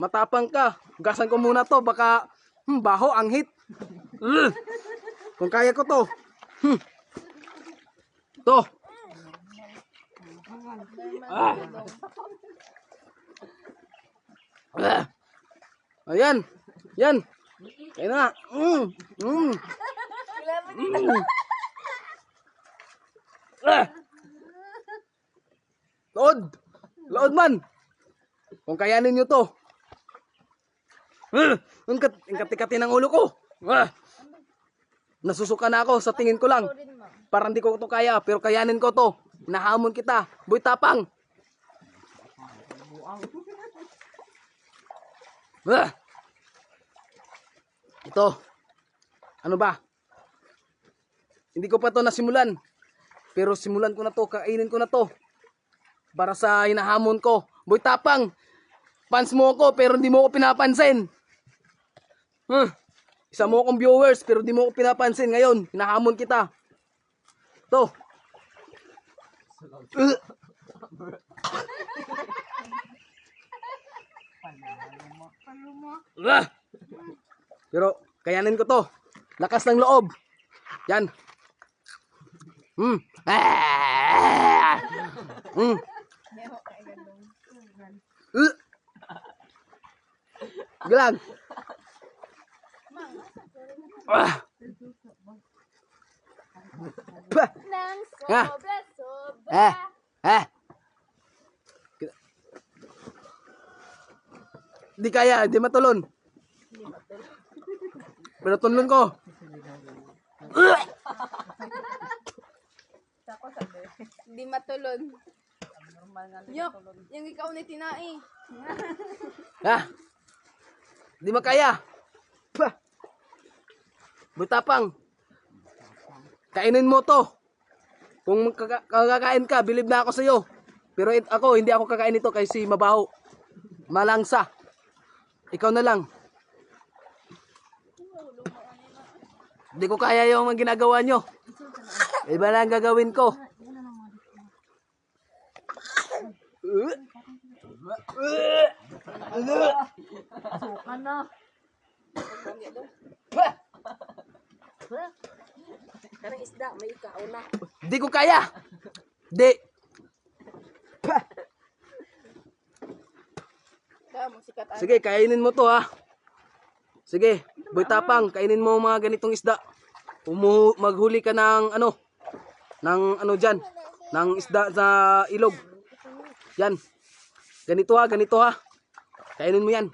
Matapang ka. Gasan ko muna to. Baka baho, anghit. Kung kaya ko to. To. Ayan. Yan. Kaya na. Load. Load man. Kung kayanin nyo to. Ang kati-kati ng ulo ko. Nasusuka na ako sa tingin ko lang. Parang di ko to kaya, pero kayanin ko to. Nahamon kita. Boy tapang. Ito. Ano ba? Hindi ko pa to nasimulan. Pero simulan ko na to, kainin ko na to. Para sa hinahamon ko. Boy tapang. Fans mo ako pero hindi mo ako pinapansin. Isa mo akong viewers pero hindi mo ako pinapansin. Ngayon, hinahamon kita. To. Pero kayanin ko to. Lakas ng loob. Yan. Galang. Nang sobra-sobra. Di kaya, di matulon. Pero tunlon ko. Hindi matulon. Yok, yung ikaw na tinai. Di makaya. Butapang. Kainin mo to. Kung kakakain ka, bilib na ako sa iyo. Pero ako, hindi ako kakain ito kasi mabaho. Malangsa. Ikaw na lang. Hindi ko kaya yung mga ginagawa nyo. Iba lang gagawin ko. Suka na. Karang isda, may ikaw na. Hindi ko kaya. Di. Sige, kainin mo to ha. Sige, boy tapang, kainin mo mga ganitong isda. Maghuli ka ng ano dyan, ng isda sa ilog. Yan. Ganito ha. Kainin mo yan.